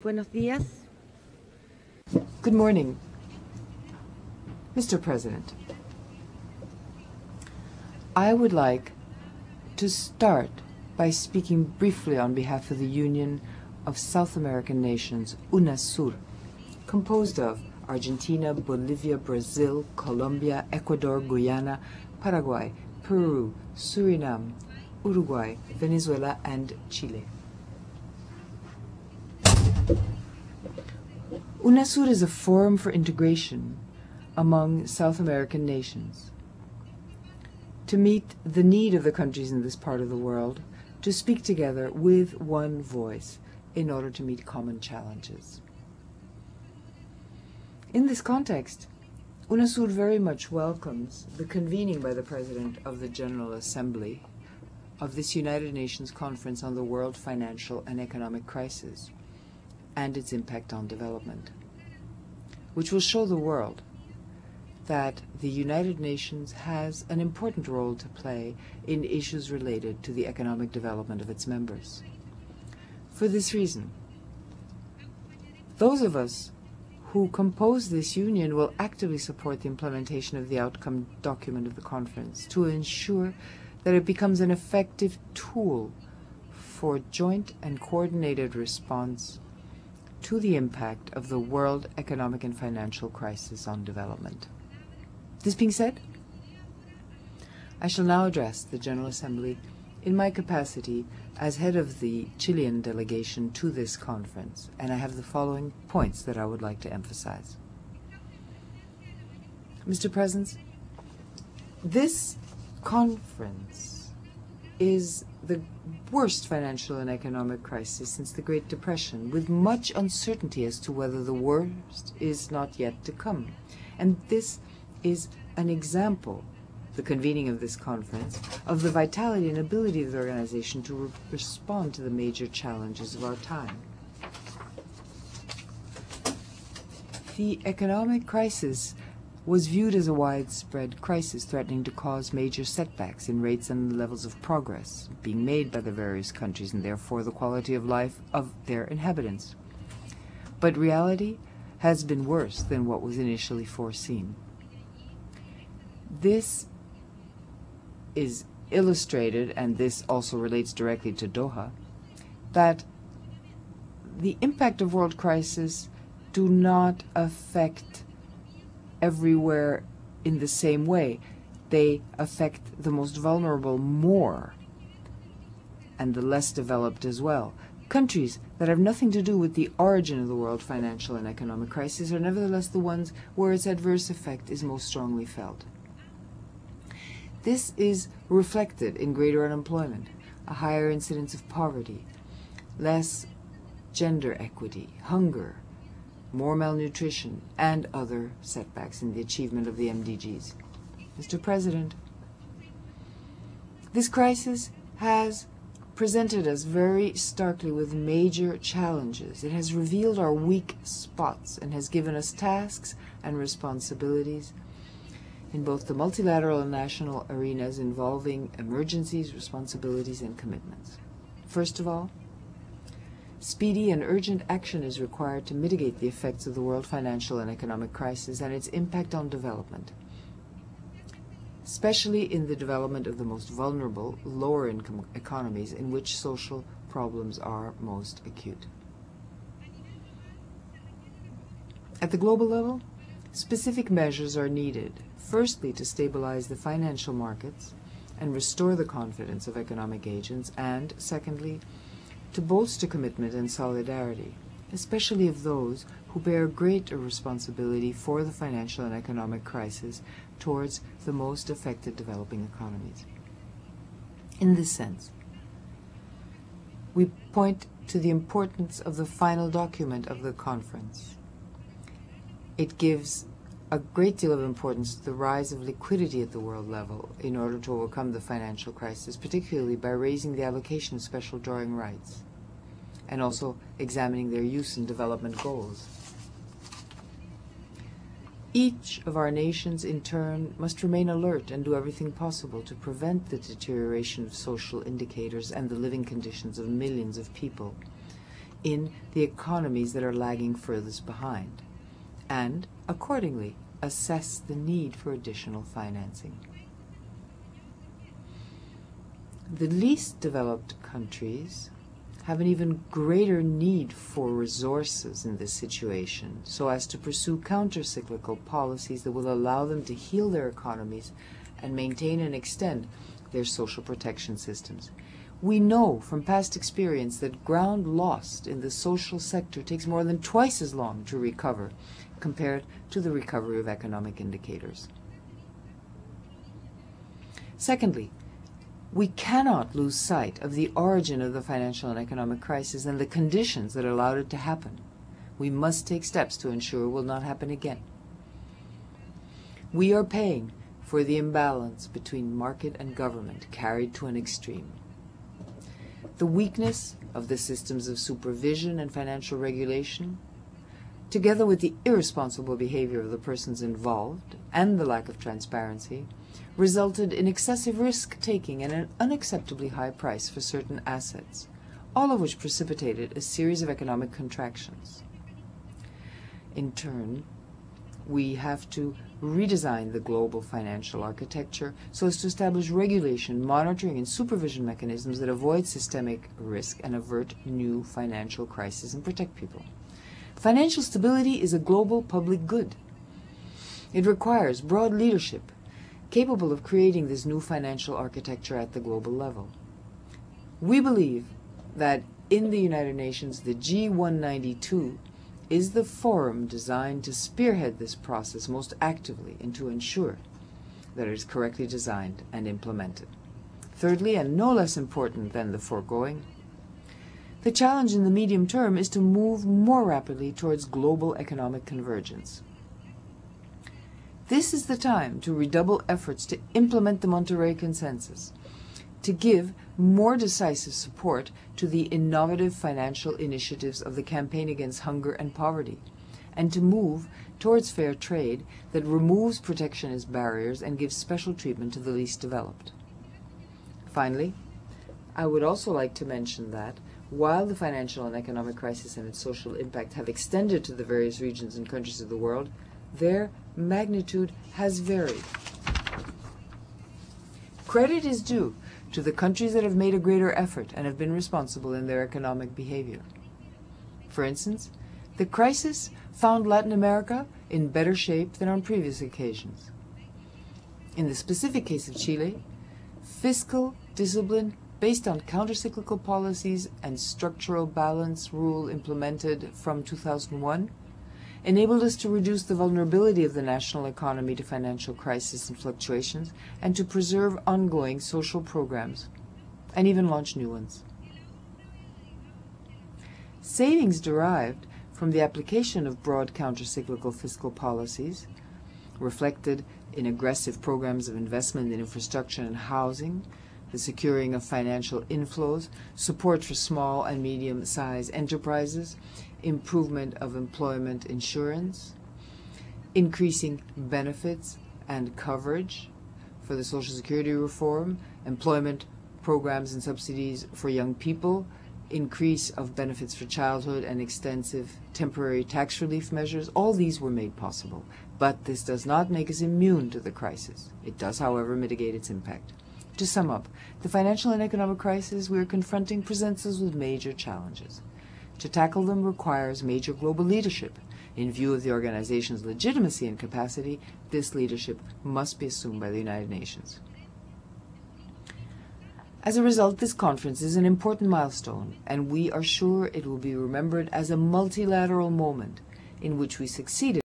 Buenos días. Good morning, Mr. President. I would like to start by speaking briefly on behalf of the Union of South American Nations, UNASUR, composed of Argentina, Bolivia, Brazil, Colombia, Ecuador, Guyana, Paraguay, Peru, Suriname, Uruguay, Venezuela, and Chile. UNASUR is a forum for integration among South American nations to meet the need of the countries in this part of the world to speak together with one voice in order to meet common challenges. In this context, UNASUR very much welcomes the convening by the President of the General Assembly of this United Nations Conference on the World Financial and Economic Crisis and its impact on development, which will show the world that the United Nations has an important role to play in issues related to the economic development of its members. For this reason, those of us who compose this union will actively support the implementation of the outcome document of the conference to ensure that it becomes an effective tool for joint and coordinated response to the impact of the world economic and financial crisis on development. This being said, I shall now address the General Assembly in my capacity as head of the Chilean delegation to this conference, and I have the following points that I would like to emphasize. Mr. President, this conference is the worst financial and economic crisis since the Great Depression, with much uncertainty as to whether the worst is not yet to come. And this is an example, the convening of this conference, of the vitality and ability of the organization to respond to the major challenges of our time. The economic crisis was viewed as a widespread crisis threatening to cause major setbacks in rates and levels of progress being made by the various countries and therefore the quality of life of their inhabitants. But reality has been worse than what was initially foreseen. This is illustrated, and this also relates directly to Doha, that the impact of world crisis do not affect everywhere in the same way. They affect the most vulnerable more, and the less developed as well. Countries that have nothing to do with the origin of the world financial and economic crisis are nevertheless the ones where its adverse effect is most strongly felt. This is reflected in greater unemployment, a higher incidence of poverty, less gender equity, hunger, more malnutrition, and other setbacks in the achievement of the MDGs. Mr. President, this crisis has presented us very starkly with major challenges. It has revealed our weak spots and has given us tasks and responsibilities in both the multilateral and national arenas involving emergencies, responsibilities, and commitments. First of all, speedy and urgent action is required to mitigate the effects of the world financial and economic crisis and its impact on development, especially in the development of the most vulnerable, lower-income economies in which social problems are most acute. At the global level, specific measures are needed, firstly to stabilize the financial markets and restore the confidence of economic agents, and secondly, to bolster commitment and solidarity, especially of those who bear greater responsibility for the financial and economic crisis towards the most affected developing economies. In this sense, we point to the importance of the final document of the conference. It gives a great deal of importance to the rise of liquidity at the world level in order to overcome the financial crisis, particularly by raising the allocation of special drawing rights and also examining their use in development goals. Each of our nations, in turn, must remain alert and do everything possible to prevent the deterioration of social indicators and the living conditions of millions of people in the economies that are lagging furthest behind, and, accordingly, assess the need for additional financing. The least developed countries have an even greater need for resources in this situation, so as to pursue counter-cyclical policies that will allow them to heal their economies and maintain and extend their social protection systems. We know from past experience that ground lost in the social sector takes more than twice as long to recover compared to the recovery of economic indicators. Secondly, we cannot lose sight of the origin of the financial and economic crisis and the conditions that allowed it to happen. We must take steps to ensure it will not happen again. We are paying for the imbalance between market and government carried to an extreme. The weakness of the systems of supervision and financial regulation, together with the irresponsible behavior of the persons involved and the lack of transparency, resulted in excessive risk-taking and an unacceptably high price for certain assets, all of which precipitated a series of economic contractions. In turn, we have to redesign the global financial architecture so as to establish regulation, monitoring, and supervision mechanisms that avoid systemic risk and avert new financial crises and protect people. Financial stability is a global public good. It requires broad leadership capable of creating this new financial architecture at the global level. We believe that in the United Nations, the G192 is the forum designed to spearhead this process most actively and to ensure that it is correctly designed and implemented. Thirdly, and no less important than the foregoing, the challenge in the medium term is to move more rapidly towards global economic convergence. This is the time to redouble efforts to implement the Monterrey Consensus, to give more decisive support to the innovative financial initiatives of the campaign against hunger and poverty, and to move towards fair trade that removes protectionist barriers and gives special treatment to the least developed. Finally, I would also like to mention that while the financial and economic crisis and its social impact have extended to the various regions and countries of the world, their magnitude has varied. Credit is due to the countries that have made a greater effort and have been responsible in their economic behavior. For instance, the crisis found Latin America in better shape than on previous occasions. In the specific case of Chile, fiscal discipline based on countercyclical policies and structural balance rule implemented from 2001 enabled us to reduce the vulnerability of the national economy to financial crisis and fluctuations, and to preserve ongoing social programs, and even launch new ones. Savings derived from the application of broad countercyclical fiscal policies, reflected in aggressive programs of investment in infrastructure and housing, the securing of financial inflows, support for small and medium-sized enterprises, improvement of employment insurance, increasing benefits and coverage for the Social Security reform, employment programs and subsidies for young people, increase of benefits for childhood, and extensive temporary tax relief measures. All these were made possible, but this does not make us immune to the crisis. It does, however, mitigate its impact. To sum up, the financial and economic crisis we are confronting presents us with major challenges. To tackle them requires major global leadership. In view of the organization's legitimacy and capacity, this leadership must be assumed by the United Nations. As a result, this conference is an important milestone, and we are sure it will be remembered as a multilateral moment in which we succeeded